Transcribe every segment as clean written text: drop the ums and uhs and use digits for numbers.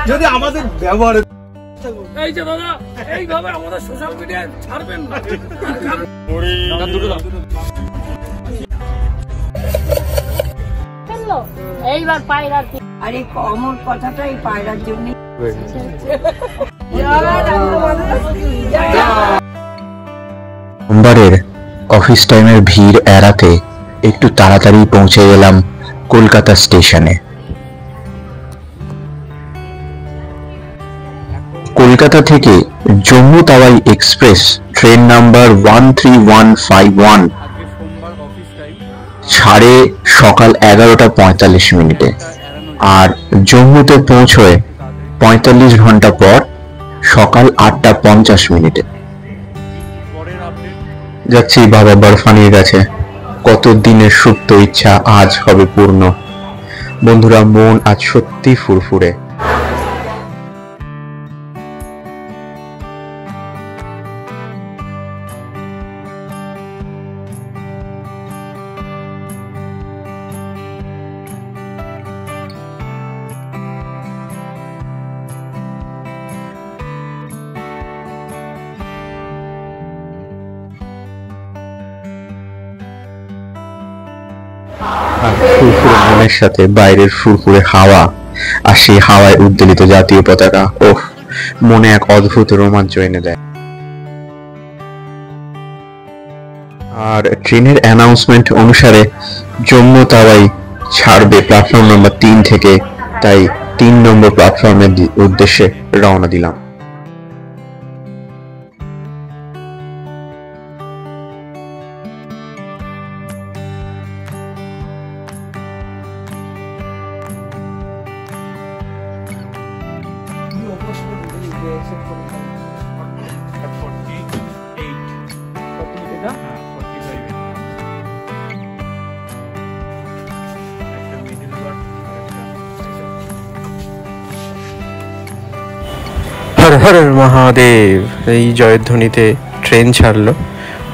যদি আমাদের ব্যবহারে এই যে দাদা এইভাবে আমাদের সোশ্যাল মিডিয়ায় ছাড়বেন না। এইবার পায়রা আরে অমর কথাটাই পায়রার জন্য সোমবারের অফিস টাইমের ভিড় এড়াতে একটু তাড়াতাড়ি পৌঁছে গেলাম কলকাতা স্টেশনে। কলকাতা থেকে Jammu Tawi express train number 13151 ছাড়ে সকাল 11:45 আর জম্মুতে পৌঁছয় 45 ঘন্টা পর সকাল 8:50। যাচ্ছি বাবা বরফানির কাছে। কত দিনের সুপ্ত ইচ্ছা আজ হবে পূর্ণ। বন্ধুরা, মন আজ সত্যি ফুরফুরে। ফুরফুরে মনের সাথে বাইরের ফুরফুরে হাওয়া আর সেই হাওয়ায় উদ্বেলিত জাতীয় পতাকা, ওহ, মনে এক অদ্ভুত রোমাঞ্চ এনে দেয়। আর ট্রেনের অ্যানাউন্সমেন্ট অনুসারে জম্মু তাওয়াই ছাড়বে প্ল্যাটফর্ম নম্বর 3 থেকে, তাই 3 নম্বর প্ল্যাটফর্মের উদ্দেশ্যে রওনা দিলাম। হর হর মহাদেব। এই জয়ধ্বনিতে ট্রেন ছাড়লো,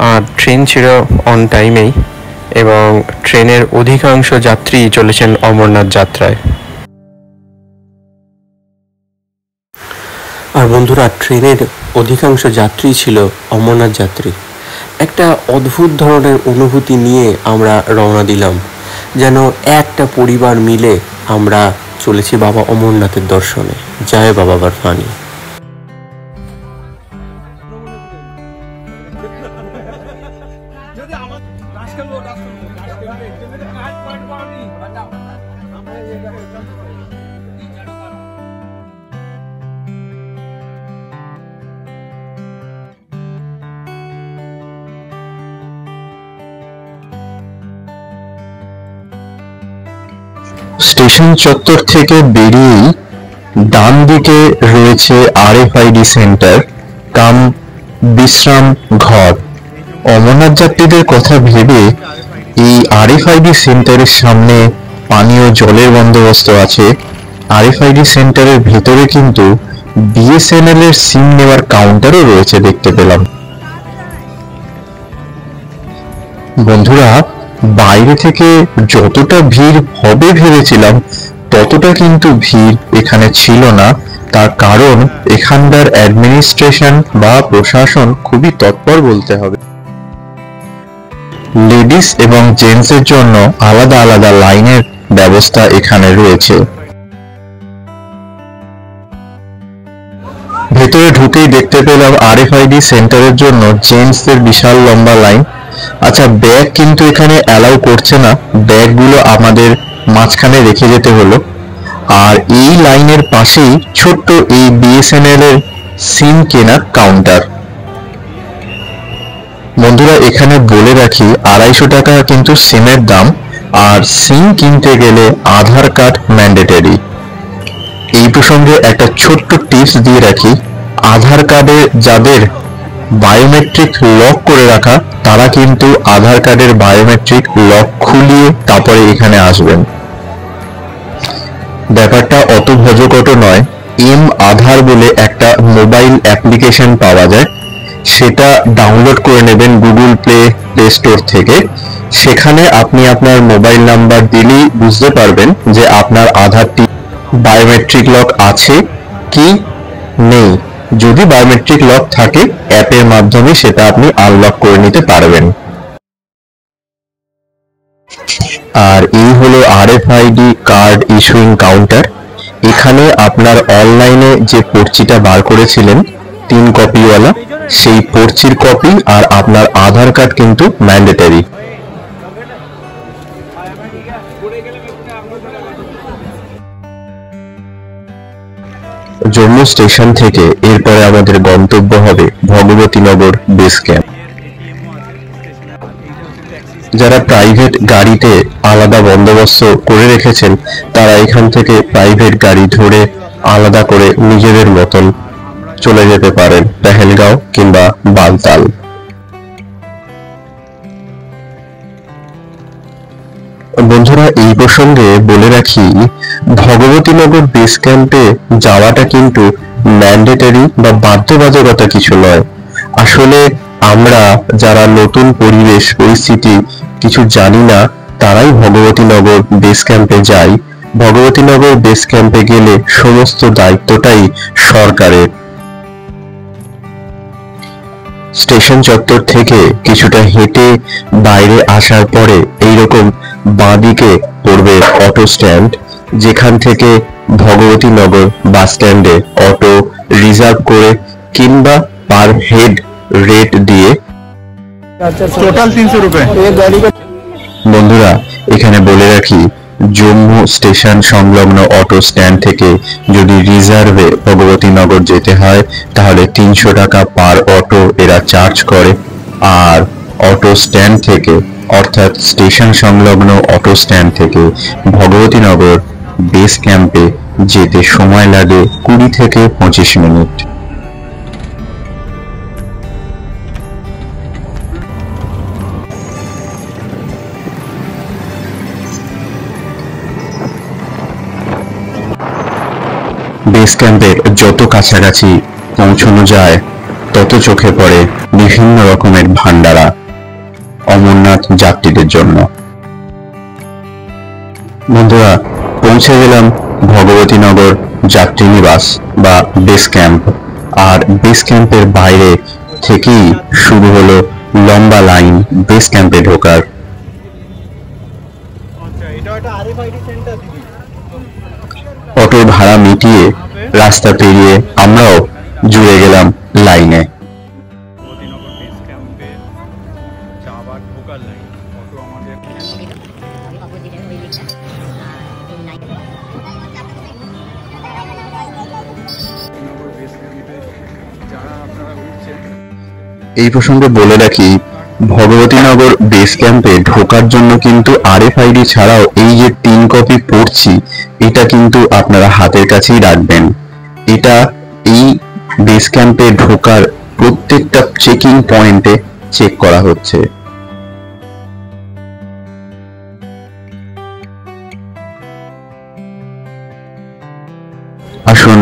আর ট্রেন ছিল অন টাইমেই, এবং ট্রেনের অধিকাংশ যাত্রী চলেছেন অমরনাথ যাত্রায়। আর বন্ধুরা, ট্রেনের অধিকাংশ যাত্রী ছিল অমরনাথ যাত্রী। একটা অদ্ভুত ধরনের অনুভূতি নিয়ে আমরা রওনা দিলাম, যেন একটা পরিবার মিলে আমরা চলেছি বাবা অমরনাথের দর্শনে। জয় বাবা বরফানি। স্টেশন চত্বর থেকে বেরিয়েই ডান দিকে রয়েছে RFID সেন্টার কাম বিশ্রাম ঘর। অমরনাথ যাত্রীদের কথা ভেবে এই RFID সেন্টারের সামনে পানীয় জলের বন্দোবস্ত আছে। RFID সেন্টারের ভেতরে কিন্তু BSNL এর সিম নেওয়ার কাউন্টারও রয়েছে দেখতে পেলাম। বন্ধুরা, বাইরে থেকে যতটা ভিড় হবে ভেবেছিলাম ততটা কিন্তু ভিড় এখানে ছিল না। তার কারণ এখানকার অ্যাডমিনিস্ট্রেশন বা প্রশাসন খুবই তৎপর বলতে হবে। লেডিস এবং জেন্টসের জন্য আলাদা আলাদা লাইনের ব্যবস্থা এখানে রয়েছে। ভেতরে ঢুকেই দেখতে পেলাম RFID সেন্টারের জন্য জেন্টসদের বিশাল লম্বা লাইন। আচ্ছা, ব্যাগ কিন্তু এখানে অ্যালাউ করছে না, ব্যাগগুলো আমাদের মাঝখানে রেখে যেতে হলো। আর এই লাইনের পাশেই ছোট্ট এই BSNL এর সিম কেনার কাউন্টার। বন্ধুরা, এখানে বলে রাখি 250 টাকা কিন্তু সিমের দাম, আর সিম কিনতে গেলে আধার কার্ড ম্যান্ডেটরি। এই প্রসঙ্গে একটা ছোট্ট টিপস দিয়ে রাখি, আধার কার্ডে যাদের বায়োমেট্রিক লক করে রাখা তারা কিন্তু আধার কার্ডের বায়োমেট্রিক লক খুলিয়ে তারপরে এখানে আসবেন। ব্যাপারটা অত ভজকট নয়। আধার বলে একটা মোবাইল অ্যাপ্লিকেশন পাওয়া যায়, সেটা ডাউনলোড করে নেবেন গুগল প্লে স্টোর থেকে। সেখানে আপনি আপনার মোবাইল নাম্বার দিলেই বুঝতে পারবেন যে আপনার আধারটি বায়োমেট্রিক লক আছে কি নেই। যদি বায়োমেট্রিক লক থাকে অ্যাপের মাধ্যমে সেটা আপনি আনলক করে নিতে পারবেন। আর এই হলো আরএফআইডি কার্ড ইস্যুইং কাউন্টার। এখানে আপনার অনলাইনে যে পর্চিটা বার করেছিলেন 3 কপিওয়ালা, সেই পর্চির কপি আর আপনার আধার কার্ড কিন্তু ম্যান্ডেটরি। জম্মু স্টেশন থেকে এরপরে আমাদের গন্তব্য হবে ভগবতীনগর বেস ক্যাম্প। যারা প্রাইভেট গাড়িতে আলাদা বন্দোবস্ত করে রেখেছেন তারা এখান থেকে প্রাইভেট গাড়ি ধরে আলাদা করে নিজেদের মতন চলে যেতে পারেন পেহেলগাঁও কিংবা বালতাল। বন্ধুরা, এই প্রসঙ্গে বলে রাখি, ভগবতীনগর বেস ক্যাম্পে যাওয়াটা কিন্তু ম্যান্ডেটরি বা বাধ্যবাধকতা কিছু নয়। আসলে আমরা যারা নতুন পরিবেশ পরিস্থিতি কিছু জানি না তারাই ভগবতীনগর বেস ক্যাম্পে যাই। ভগবতীনগর বেস ক্যাম্পে গেলে সমস্ত দায়িত্বটাই সরকারের। স্টেশন চত্বর থেকে কিছুটা হেঁটে বাইরে আসার পরে এইরকম বাঁদিকে পড়বে অটো স্ট্যান্ড, যেখান থেকে ভগবতীনগর বাস স্ট্যান্ডে অটো রিজার্ভ করে কিংবা পার হেড রেট দিয়ে টোটাল 300 रुपए। বন্ধুরা, এখানে বলে রাখি, জম্মু স্টেশন সংলগ্ন অটো স্ট্যান্ড থেকে যদি রিজার্ভে ভগবতীনগর যেতে হয় তাহলে 300 টাকা পার অটো এরা চার্জ করে। আর অটো স্ট্যান্ড থেকে অর্থাৎ স্টেশন সংলগ্ন অটো স্ট্যান্ড থেকে ভগবতীনগর বেস ক্যাম্পে যেতে সময় লাগে 20 থেকে 25 মিনিট। বেস ক্যাম্পের যত কাছাকাছি পৌঁছানো যায় তত চোখে পড়ে বিভিন্ন রকমের ভান্ডারা অমরনাথ যাত্রীদের জন্য। বন্ধুরা, পৌঁছে গেলাম ভগবতীনগর যাত্রী নিবাস বা বেস ক্যাম্প। আর বেস ক্যাম্পের বাইরে থেকেই শুরু হলো লম্বা লাইন বেস ক্যাম্পে ঢোকার। অটোর ভাড়া মিটিয়ে রাস্তা পেরিয়ে আমরাও জুড়ে গেলাম লাইনে। এই প্রসঙ্গে বলে রাখি, ভগবতীনগর বেস ক্যাম্পে ঢোকার জন্য কিন্তু আরএফআইডি ছাড়াও এই যে 3 কপি পড়ছি এটা কিন্তু আপনারা হাতের কাছেই রাখবেন। এটা এই বেস ক্যাম্পে ঢোকার প্রত্যেকটা চেকিং পয়েন্টে চেক করা হচ্ছে। আসুন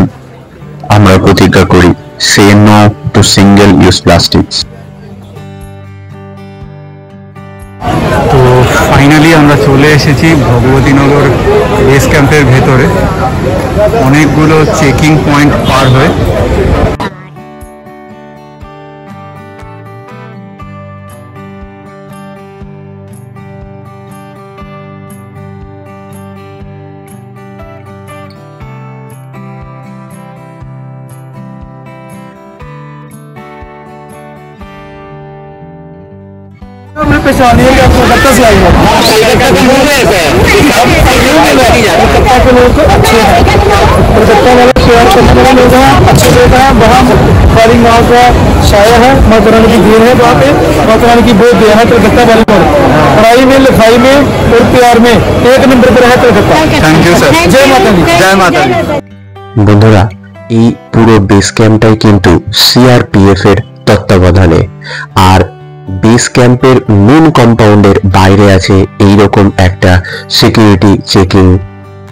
আমরা প্রতিজ্ঞা করি, say no to single use plastics. তো ফাইনালি আমরা চলে এসেছি ভগবতীনগর বেস ক্যাম্পের ভেতরে, অনেকগুলো চেকিং পয়েন্ট পার হয়ে। पहचानिए कि आपको कलकत्ता से आई है। कलकत्ता के लोग अच्छे हैं, कलकत्ता वाले शेयर करने वाले लोग हैं, अच्छे लोग हैं। वहाँ हमारी माँ का शाया है, माता रानी की देन है, वहाँ पे माता रानी की बहुत देन है कलकत्ता वाले पर। पढ़ाई में, लिखाई में और प्यार में 1 नंबर पर है कलकत्ता। Thank you sir. जय माता दी। जय माता दी। বন্ধুরা, এই পুরো বেস ক্যাম্পটাই কিন্তু সিআরপিএফ এর তত্ত্বাবধানে। আর বেস ক্যাম্পের মেন কম্পাউন্ডের বাইরে আছে এইরকম একটা সিকিউরিটি চেকিং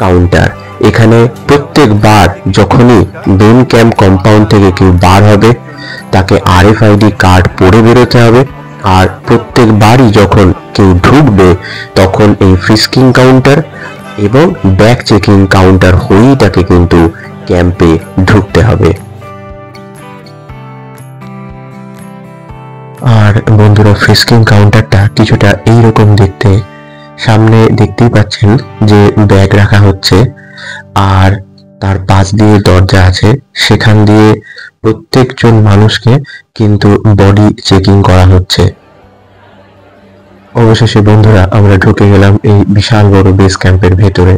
কাউন্টার। এখানে প্রত্যেকবার যখনই মেন ক্যাম্প কম্পাউন্ড থেকে কেউ বার হবে তাকে আরএফআইডি কার্ড পরে বেরোতে হবে। আর প্রত্যেকবারই যখন কেউ ঢুকবে তখন এই ফ্রিস্কিং কাউন্টার এবং ব্যাগ চেকিং কাউন্টার হয়েই তাকে কিন্তু ক্যাম্পে ঢুকতে হবে। আর বন্ধুরা, ফ্রিস্কিং কাউন্টারটা কিছুটা এইরকম দেখতে। সামনে দেখতেই পাচ্ছেন যে ব্যাগ রাখা হচ্ছে, আর তার পাশ দিয়ে দরজা আছে, সেখান দিয়ে প্রত্যেকজন মানুষকে কিন্তু বডি চেকিং করা হচ্ছে। অবশেষে বন্ধুরা আমরা ঢুকে গেলাম এই বিশাল বড় বেস ক্যাম্পের ভেতরে।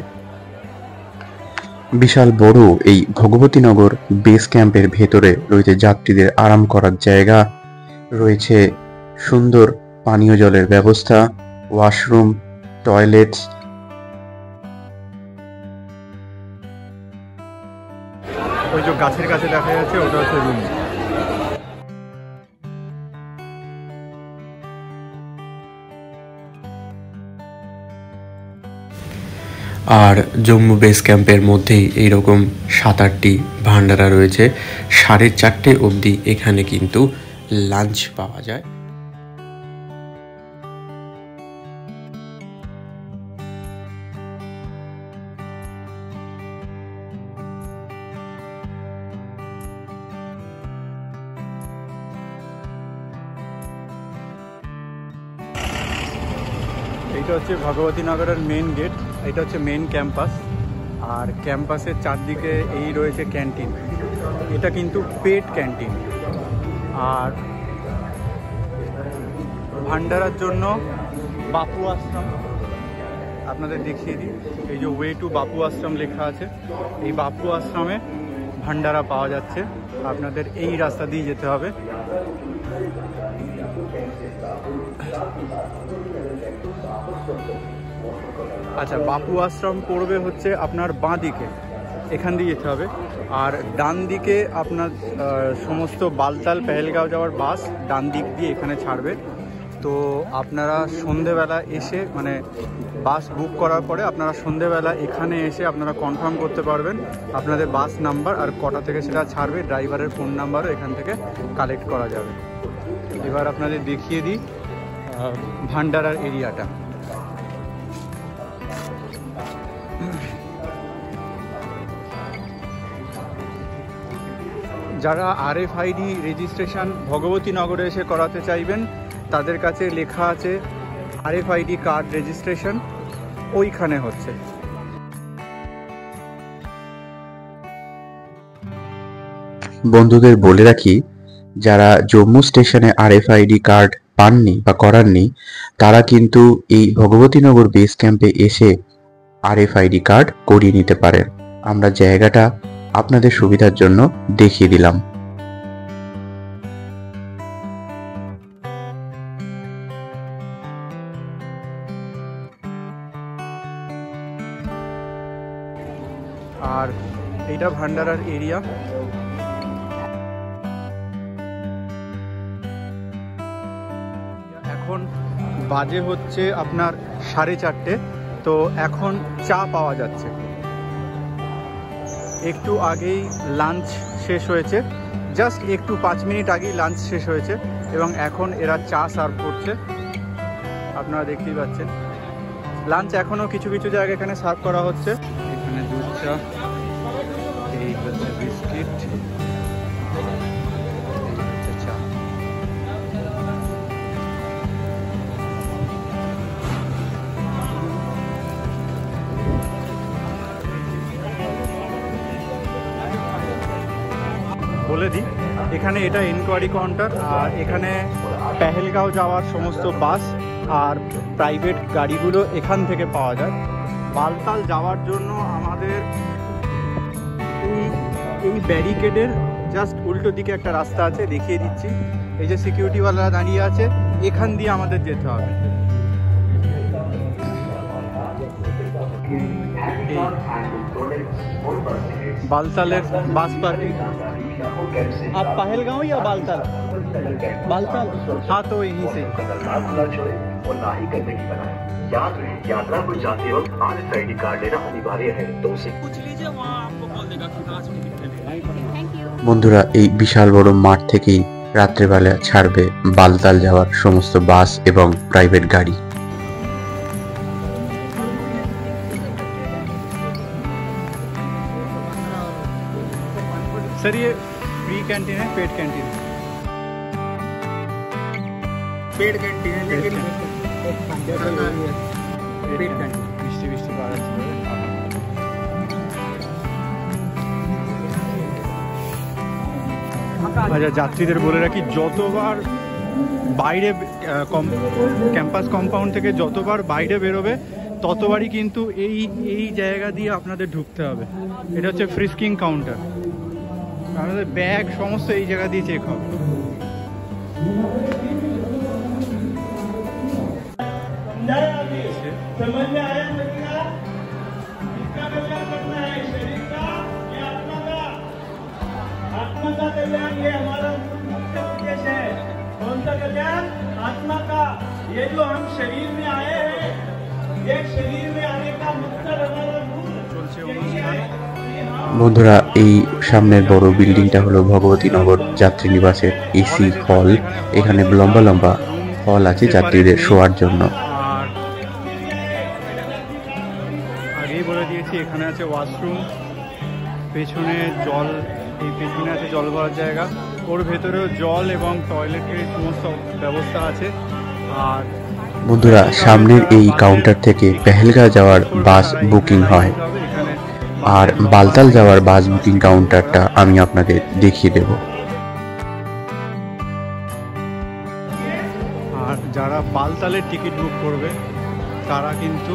বিশাল বড় এই ভগবতীনগর বেস ক্যাম্পের ভেতরে রয়েছে যাত্রীদের আরাম করার জায়গা, রয়েছে সুন্দর পানীয় জলের ব্যবস্থা, ওয়াশরুম, টয়লেটস। ওই যে গাছের কাছে দেখা যাচ্ছে ওটা হচ্ছে রুম। আর জম্মু বেস ক্যাম্পের মধ্যেই এইরকম 7-8টি ভান্ডারা রয়েছে। 4:30 অবধি এখানে কিন্তু লাঞ্চ পাওয়া যায়। এইটা হচ্ছে ভগবতীনগরের মেন গেট, এটা হচ্ছে মেন ক্যাম্পাস। আর ক্যাম্পাসের চারদিকে এই রয়েছে ক্যান্টিন, এটা কিন্তু পেড ক্যান্টিন। আর ভান্ডারার জন্য বাপু আশ্রম আপনাদের দেখিয়ে দিই। এই যে ওয়ে টু বাপু আশ্রম লেখা আছে, এই বাপু আশ্রমে ভান্ডারা পাওয়া যাচ্ছে। আপনাদের এই রাস্তা দিয়ে যেতে হবে। আচ্ছা, বাপু আশ্রম পড়বে হচ্ছে আপনার বাঁ দিকে, এখান দিয়ে যেতে হবে। আর ডান দিকে আপনার সমস্ত বালতাল পেহেলগাঁও যাওয়ার বাস ডান দিক দিয়ে এখানে ছাড়বে। তো আপনারা সন্ধেবেলা এসে, মানে বাস বুক করার পরে আপনারা সন্ধেবেলা এখানে এসে আপনারা কনফার্ম করতে পারবেন আপনাদের বাস নাম্বার আর কটা থেকে সেটা ছাড়বে। ড্রাইভারের ফোন নাম্বারও এখান থেকে কালেক্ট করা যাবে। এবার আপনাদের দেখিয়ে দিই ভান্ডারার এরিয়াটা। যারা RFID রেজিস্ট্রেশন ভগবতীনগরে এসে করাতে চাইবেন তাদের কাছে লেখা আছে RFID কার্ড রেজিস্ট্রেশন, ওইখানে হচ্ছে। বন্ধুদের বলে রাখি, যারা জম্মু স্টেশনে RFID কার্ড পাননি বা করাননি, তারা কিন্তু এই ভগবতীনগর বেস ক্যাম্পে এসে RFID কার্ড করিয়ে নিতে পারেন। আমরা জায়গাটা আপনাদের সুবিধার জন্য দেখিয়ে দিলাম। আর এইটা ভান্ডারার এরিয়া। এখন বাজে হচ্ছে আপনার 4:30, তো এখন চা পাওয়া যাচ্ছে। একটু আগেই লাঞ্চ শেষ হয়েছে, জাস্ট একটু 5 মিনিট আগেই লাঞ্চ শেষ হয়েছে এবং এখন এরা চা সার্ভ করছে। আপনারা দেখতেই পাচ্ছেন লাঞ্চ এখনও কিছু কিছু জায়গায় এখানে সার্ভ করা হচ্ছে। এখানে দুধ চা, এই হচ্ছে বিস্কিট, চা। বলে দিই, এখানে এটা ইনকোয়ারি কাউন্টার, আর এখানে পেহেলগাঁও যাওয়ার সমস্ত বাস আর প্রাইভেট গাড়িগুলো এখান থেকে পাওয়া যায়। বালতাল যাওয়ার জন্য আমাদের এই ব্যারিকেডের জাস্ট উল্টো দিকে একটা রাস্তা আছে, দেখিয়ে দিচ্ছি। এই যে সিকিউরিটিওয়ালারা দাঁড়িয়ে আছে, এখান দিয়ে আমাদের যেতে হবে। बालतालेर बास पार्किंग। आप पहलगांव या बालताल? बालताल, हाँ तो यहीं से। और ना ही करने की बनाए। याद रहे, यात्रा को जाते वक्त RFID कार्ड लेना अनिवार्य है, तो उसे पूछ लीजिए, वहाँ आपको कॉल देगा कि कहाँ से कितने देना। বন্ধুরা, এই বিশাল বড় মাঠ থেকেই রাত্রেবেলা ছাড়বে বালতাল যাওয়ার সমস্ত বাস এবং প্রাইভেট গাড়ি। सर ये फ्री कैंटीन है, पेड कैंटीन? पेड कैंटीन है लेकिन पेड कैंटीन मिष्टी मिष्टी पाওয়া যাচ্ছে। আচ্ছা, যাত্রীদের বলে রাখি যতবার বাইরে ক্যাম্পাস কম্পাউন্ড থেকে যতবার বাইরে বেরোবে ততবারই কিন্তু এই জায়গা দিয়ে আপনাদের ঢুকতে হবে। এটা হচ্ছে ফ্রিস্কিং কাউন্টার, আপনাদের ব্যাগ সমস্ত এই জায়গা দিয়ে চেক হবে। आत्मा का ये जो हम शरीर में आए हैं, ये शरीर में आने का मकसद हमारा বন্ধুরা, এই সামনের বড় বিল্ডিংটা হলো ভগবতীনগর যাত্রী নিবাসের এসি হল। এখানে লম্বা লম্বা হল আছে যাত্রীদের শোয়ার জন্য। আর আগেই বলে দিয়েছি এখানে আছে ওয়াশরুম, পেছনে জল, এই পেছনে আছে জল ভরার জায়গা, ওর ভেতরেও জল এবং টয়লেটের সমস্ত ব্যবস্থা আছে। আর বন্ধুরা, সামনের এই কাউন্টার থেকে পেহেলগাঁও যাওয়ার বাস বুকিং হয়, আর বালতাল যাওয়ার বাস বুকিং কাউন্টারটা আমি আপনাদের দেখিয়ে দেব। আর যারা বালতালের টিকিট বুক করবে তারা কিন্তু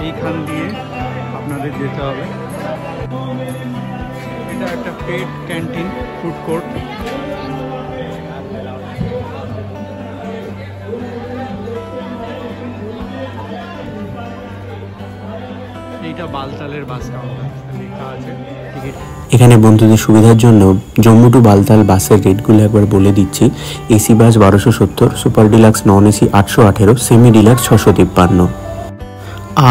এইখান দিয়ে আপনাদের যেতে হবে। এটা একটা পেড ক্যান্টিন, ফুড কোর্ট। এইটা বালতালের বাস কাউন্টার, লেখা আছে টিকিট। এখানে বন্ধুদের সুবিধার জন্য জম্মু টু বালতাল বাসের রেটগুলো একবার বলে দিচ্ছি। AC bus 1270, super deluxe non AC 818, semi deluxe 653।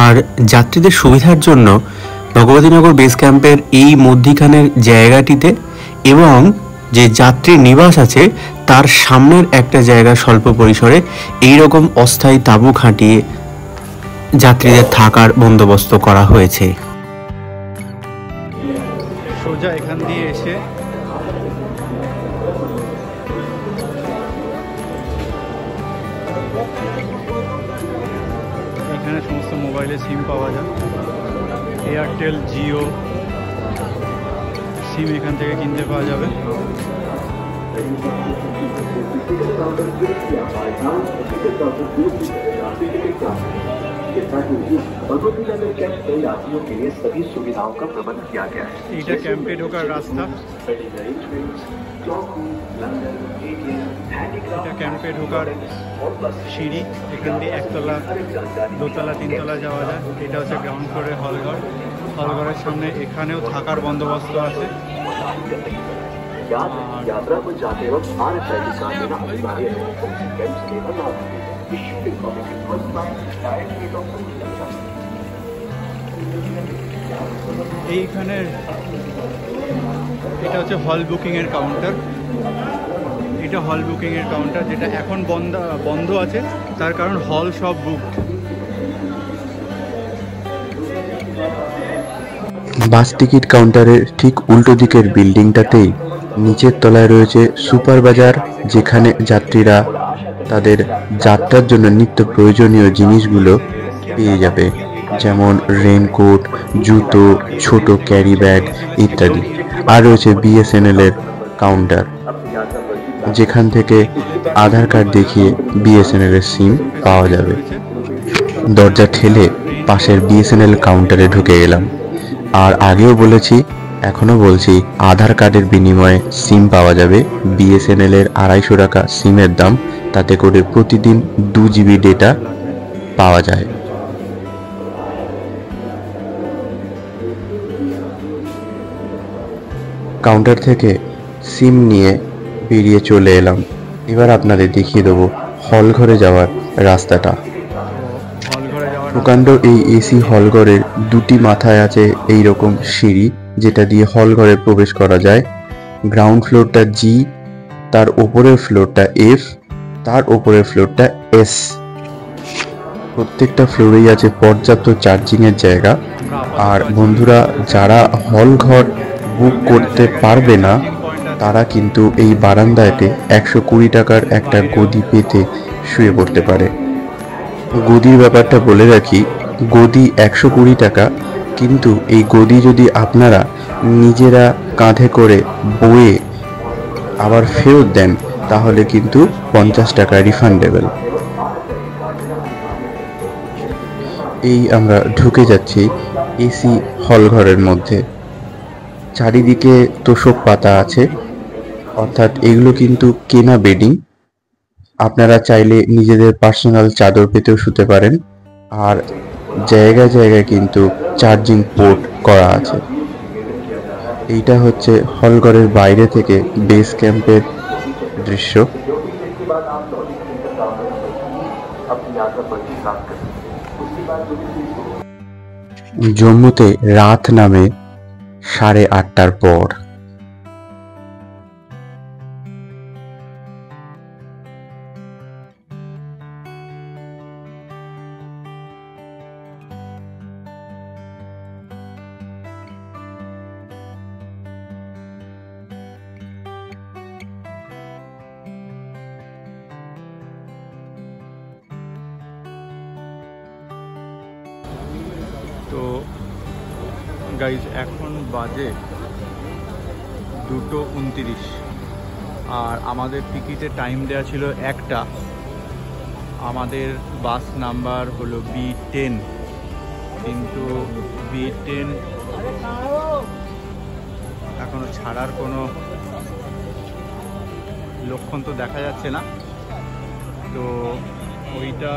আর যাত্রীদের সুবিধার জন্য ভগবতীনগর বেস ক্যাম্পের এই মধ্যিখানের জায়গাটিতে এবং যে যাত্রী নিবাস আছে তার সামনের একটা জায়গা স্বল্প পরিসরে এইরকম অস্থায়ী তাঁবু খাটিয়ে যাত্রীদের থাকার বন্দোবস্ত করা হয়েছে। সোজা এখান দিয়ে এসে এখানে সমস্ত মোবাইলে সিম পাওয়া যায়, এয়ারটেল, জিও সিম এখান থেকে কিনতে পাওয়া যাবে। এইটা ক্যাম্পে ঢোকার রাস্তা, এটা ক্যাম্পে ঢোকার সিঁড়ি, এখান দিয়ে একতলা, দোতলা, তিনতলা যাওয়া যায়। এটা হচ্ছে গ্রাউন্ড ফ্লোরের হলঘর। হলঘরের সামনে এখানেও থাকার বন্দোবস্ত আছে। यात्रा पर जाते वक्त RFID कार्ड लेना अनिवार्य है। कैंप से लेकर लाभ এইখানে এটা হচ্ছে হল বুকিং এর কাউন্টার। এটা হল বুকিং এর কাউন্টার, যেটা এখন বন্ধ আছে, তার কারণ হল সব বুকড। বাস টিকিট কাউন্টারের ঠিক উল্টো দিকের বিল্ডিংটাতেই নিচের তলায় রয়েছে সুপার বাজার, যেখানে যাত্রীরা তাদের যাত্রার জন্য নিত্য প্রয়োজনীয় জিনিসগুলো পেয়ে যাবে, যেমন রেনকোট, জুতো, ছোট ক্যারি ব্যাগ ইত্যাদি। আর রয়েছে বিএসএনএল এর কাউন্টার, যেখান থেকে আধার কার্ড দেখিয়ে বিএসএনএল এর সিম পাওয়া যাবে। দরজা ঠেলে পাশের বিএসএনএল কাউন্টারে ঢুকে গেলাম। আর আগেও বলেছি, এখনো বলছি, আধার কার্ডের বিনিময়ে সিম পাওয়া যাবে। বিএসএনএল এর 250 টাকা সিমের দাম, তাতে করে প্রতিদিন 2 GB ডেটা পাওয়া যায়। কাউন্টার থেকে সিম নিয়ে বেরিয়ে চলে এলাম। এবার আপনাদের দেখিয়ে দেবো হল ঘরে যাওয়ার রাস্তাটা। প্রকাণ্ড এই এসি হলঘরের দুটি মাথায় আছে এই রকম সিঁড়ি, যেটা দিয়ে হলঘরে প্রবেশ করা যায়। গ্রাউন্ড ফ্লোরটা জি, তার উপরের ফ্লোরটা এফ, তার উপরের ফ্লোরটা এস। প্রত্যেকটা ফ্লোরেই আছে পর্যাপ্ত চার্জিং এর জায়গা। আর বন্ধুরা, যারা হলঘর বুক করতে পারবে না তারা কিন্তু এই বারান্দাতে 120 টাকার একটা গদি পেতে শুয়ে পড়তে পারে। গদির ব্যাপারটা বলে রাখি, গদি 120 টাকা, কিন্তু এই গদি যদি আপনারা নিজেরা কাঁধে করে বয়ে আবার ফেরত দেন তাহলে কিন্তু 50 টাকা রিফান্ডেবল। এই আমরা ঢুকে যাচ্ছি এসি হল ঘরের মধ্যে। চারিদিকে তোষক পাতা আছে, অর্থাৎ এগুলো কিন্তু কেনা বেডিং। আপনারা চাইলে নিজেদের পার্সোনাল চাদর পেতেও শুতে পারেন। আর জায়গায় জায়গায় কিন্তু চার্জিং পোর্ট করা আছে। এইটা হচ্ছে হলঘরের বাইরে থেকে বেস ক্যাম্পের দৃশ্য। জম্মুতে রাত নামে 8:30টার পর। তো গাইজ এখন বাজে 2:29 আর আমাদের টিকিটে টাইম দেওয়া ছিল 1টা। আমাদের বাস নাম্বার হলো B10, কিন্তু B10 এখনো ছাড়ার কোনো লক্ষণ তো দেখা যাচ্ছে না। তো ওইটা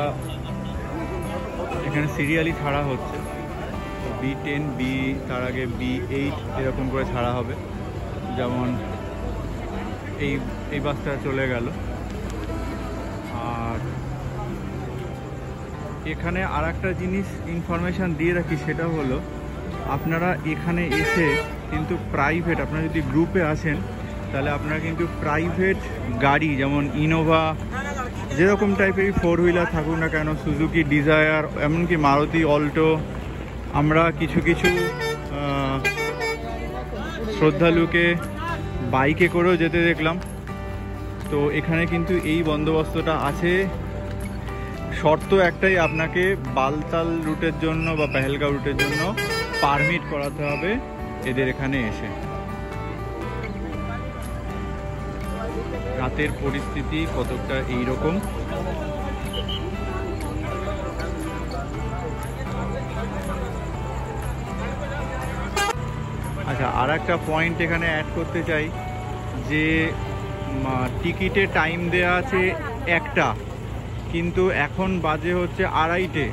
এখানে সিরিয়ালি ছাড়া হচ্ছে। B10, তার আগে B8 এরকম করে ছাড়া হবে। যেমন এই বাসটা চলে গেল। আর এখানে আর একটা জিনিস ইনফরমেশান দিয়ে রাখি, সেটা হলো আপনারা এখানে এসে কিন্তু প্রাইভেট, আপনারা যদি গ্রুপে আসেন তাহলে আপনারা কিন্তু প্রাইভেট গাড়ি, যেমন ইনোভা, যেরকম টাইপের 4 হুইলার থাকুক না কেন, সুজুকি ডিজায়ার, এমনকি মারুতি অল্টো, আমরা কিছু কিছু শ্রদ্ধালুকে বাইকে করেও যেতে দেখলাম। তো এখানে কিন্তু এই বন্দোবস্তটা আছে। শর্ত একটাই, আপনাকে বালতাল রুটের জন্য বা পেহেলগাঁও রুটের জন্য পারমিট করাতে হবে এদের এখানে এসে। রাতের পরিস্থিতি কতটা এইরকম। আচ্ছা, আর একটা পয়েন্ট এখানে অ্যাড করতে চাই যে টিকিটে টাইম দেয়া আছে 1টা, কিন্তু এখন বাজে হচ্ছে 2:30,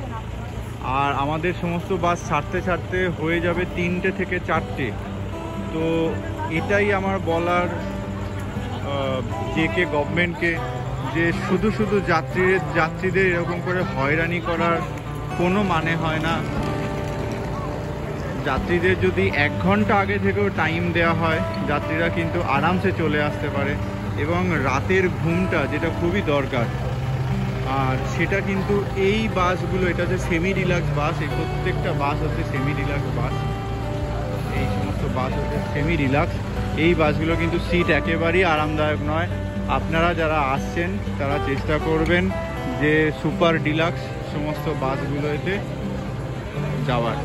আর আমাদের সমস্ত বাস ছাড়তে ছাড়তে হয়ে যাবে 3টে থেকে 4টে। তো এটাই আমার বলার জেকে গভর্নমেন্টকে, যে শুধু শুধু যাত্রীদের এরকম করে হয়রানি করার কোনো মানে হয় না। যাত্রীদের যদি 1 ঘন্টা আগে থেকেও টাইম দেওয়া হয়, যাত্রীরা কিন্তু আরামসে চলে আসতে পারে, এবং রাতের ঘুমটা যেটা খুবই দরকার, আর সেটা কিন্তু এই বাসগুলো, এটা হচ্ছে সেমি ডিলাক্স বাস, এই প্রত্যেকটা বাস হচ্ছে সেমি ডিলাক্স বাস। এই সমস্ত বাস হচ্ছে সেমি ডিলাক্স। এই বাসগুলো কিন্তু সিট একেবারেই আরামদায়ক নয়। আপনারা যারা আসছেন তারা চেষ্টা করবেন যে সুপার ডিলাক্স সমস্ত বাসগুলোতে যাওয়ার।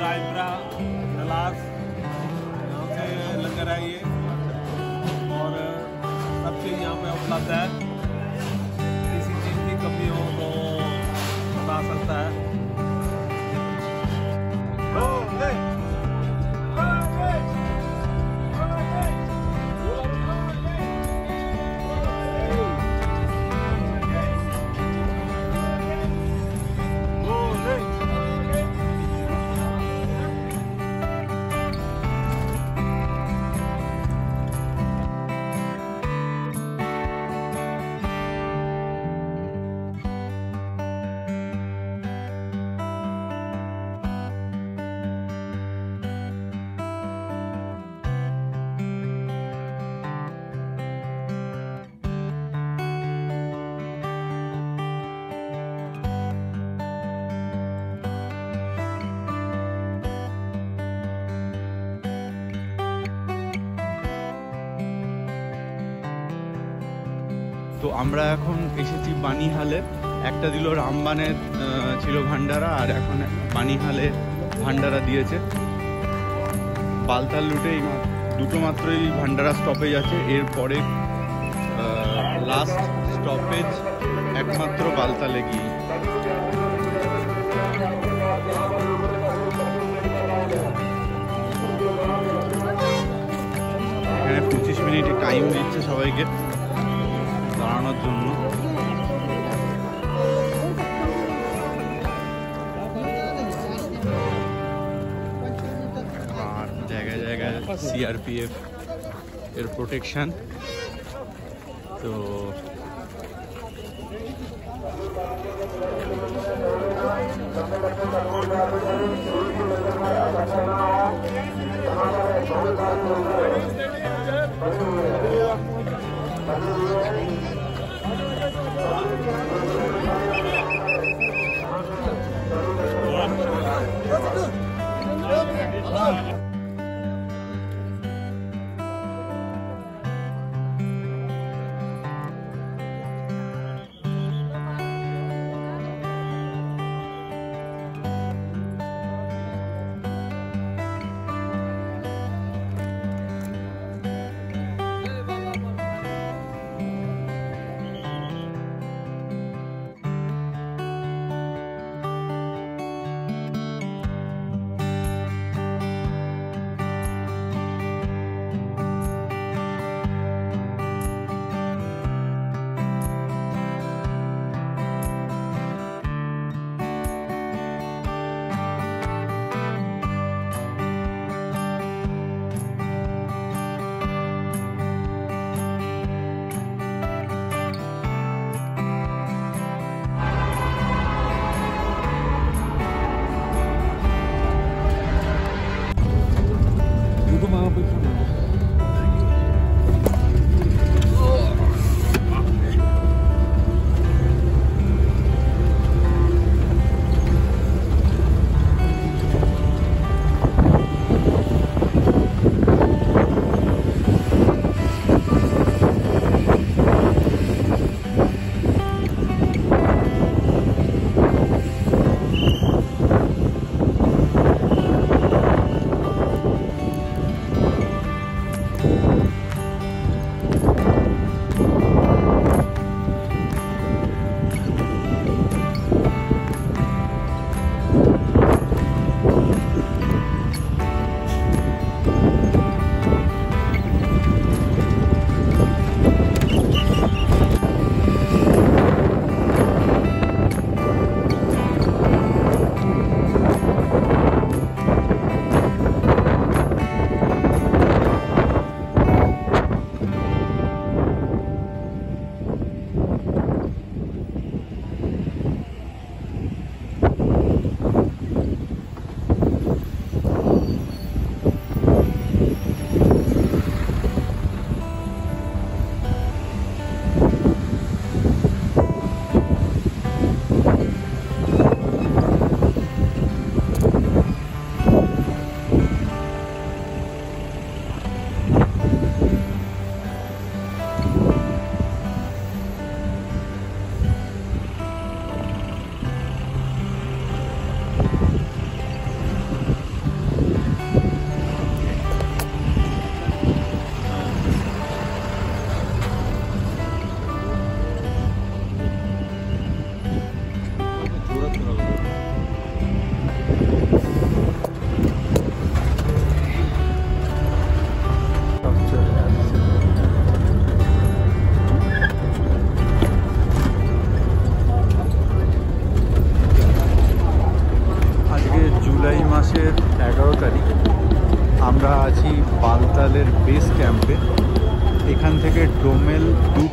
रायपुरा गलास यहाँ से लंगर है ये, और सब चीज़ यहाँ पे उपलब्ध है। किसी चीज़ की कमी हो तो बता सकता है। তো আমরা এখন এসেছি বানিহালে। একটা দিল রামবানের ছিল ভান্ডারা, আর এখন বানিহালে ভান্ডারা দিয়েছে। বালতাল রুটে দুটো মাত্রই ভান্ডারা স্টপেজ আছে, এরপরে লাস্ট স্টপেজ একমাত্র বালতালে গিয়ে। এখানে 25 মিনিট টাইম দিচ্ছে সবাইকে দাঁড়ানোর জন্য। আর জায়গায় জায়গায় সিআরপিএফ এর প্রোটেকশন। তো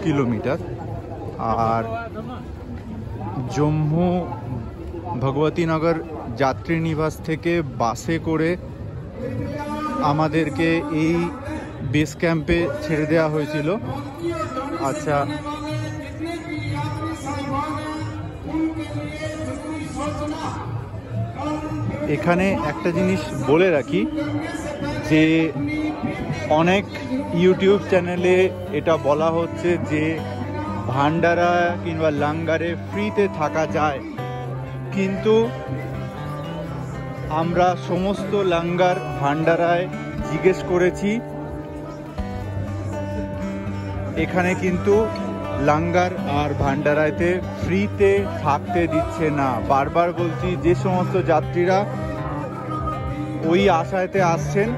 কিলোমিটার। আর জম্মু ভগবতীনগর যাত্রী নিবাস থেকে বাসে করে আমাদেরকে এই বেস ক্যাম্পে ছেড়ে দেওয়া হয়েছিল। আচ্ছা, এখানে একটা জিনিস বলে রাখি যে অনেক ইউটিউব চ্যানেলে এটা বলা হচ্ছে যে ভান্ডারা কিংবা লাঙ্গারে ফ্রিতে থাকা যায়, কিন্তু আমরা সমস্ত লাঙ্গার ভান্ডারায় জিজ্ঞেস করেছি, এখানে কিন্তু লাঙ্গার আর ভান্ডারাতে ফ্রিতে থাকতে দিচ্ছে না। বারবার বলছি, যে সমস্ত যাত্রীরা ওই আশাতে আসছেন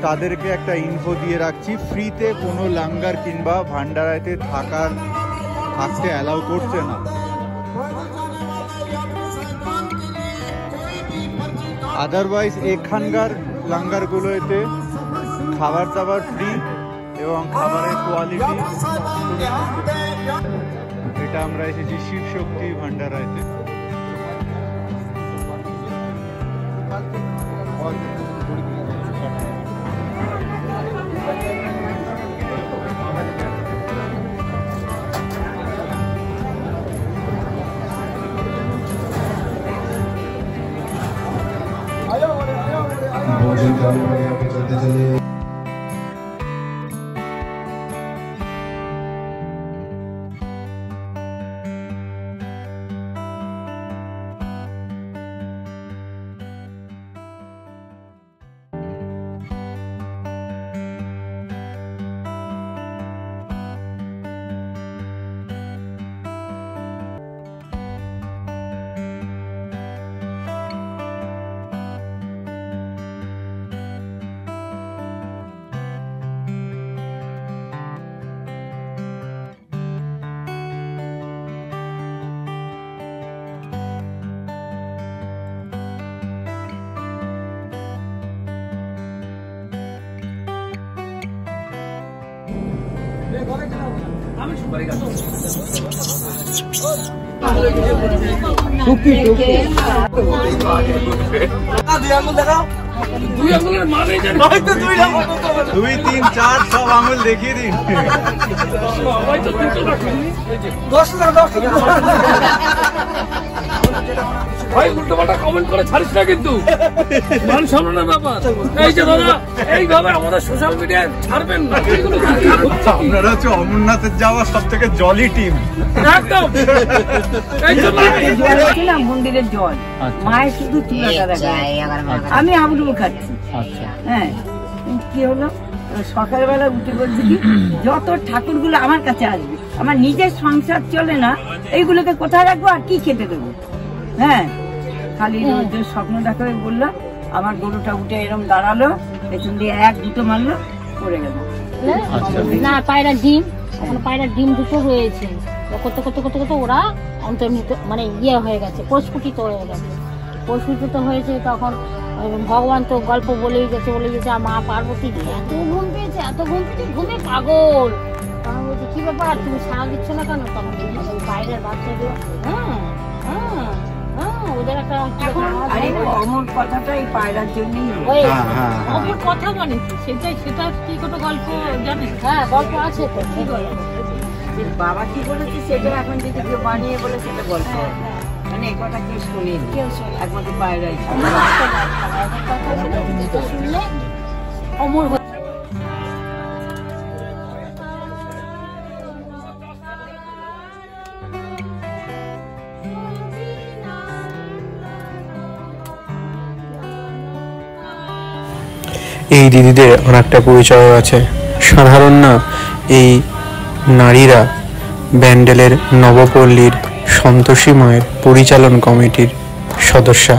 তাদেরকে একটা ইনফো দিয়ে রাখছি, ফ্রিতে কোনো লাঙ্গার কিংবা ভান্ডারাতে থাকতে অ্যালাউ করছে না। আদারওয়াইজ এখানকার লাঙ্গারগুলোতে খাবার দাবার ফ্রি এবং খাবারের কোয়ালিটি। এটা আমরা এসেছি শিব শক্তি ভান্ডারাতে। দুই তিন চার সব আঙুল দেখিয়ে দিন। ভাই উল্টোপাল্টা কমেন্ট করে ছাড়িস না কিন্তু, মান সম্মানের ব্যাপার। এই যে দাদা, এইভাবে আমাদের সোশ্যাল মিডিয়ায় ছাড়বেন না। আপনারা হচ্ছে অমরনাথের যাওয়া সব থেকে জলি টিম। একদম মন্দিরের জল, মায়ের শুধু চুলাটা দেখা, আমি আবলু খাচ্ছি। হ্যাঁ, কি হলো, সকালবেলা উঠে বলছি কি যত ঠাকুরগুলো আমার কাছে আসবে, আমার নিজের সংসার চলে না, এইগুলোকে কোথায় রাখবো আর কি খেতে দেবো। হ্যাঁ, খালি রোজের স্বপ্ন দেখা বললো, আমার গরুটা উঠে এরকম দাঁড়ালো, পেছন দিয়ে এক দুটো মারলো, পড়ে গেল। না, পায়রা ডিম, এখন পায়রা ডিম দুটো হয়েছে, করতে করতে করতে করতে ওরা অন্তর্নিহিত মানে ইয়ে হয়ে গেছে, প্রস্ফুটিত হয়ে গেছে। প্রস্ফুটিত হয়েছে তখন ভগবান তো গল্প বলেই গেছে, আর মা পার্বতী এত ঘুম পেয়েছে, এত ঘুম পেয়েছে, ঘুমে পাগল। তখন বলছি কি ব্যাপার, তুমি সারা দিচ্ছ না কেন? তখন বাইরের বাচ্চাগুলো ওদের একটা অমর কথাটা এই পায়রার জন্যই। অমর কথা মানে সেটা কি কোনো গল্প জানেন? হ্যাঁ, গল্প আছে তো। কি গল্প? বাবা কি বলেছে সেটা এখন যদি কেউ বানিয়ে বলে সেটা গল্প, মানে এই কথা কেউ শুনি, কেউ শুনে একমাত্র পায়রাই শুনলে অমর। এই দিদিদের আর একটা পরিচয় আছে, সাধারণ না, এই নারীরা ব্যান্ডেলের নবপল্লীর সন্তোষী মায়ের পরিচালন কমিটির সদস্যা।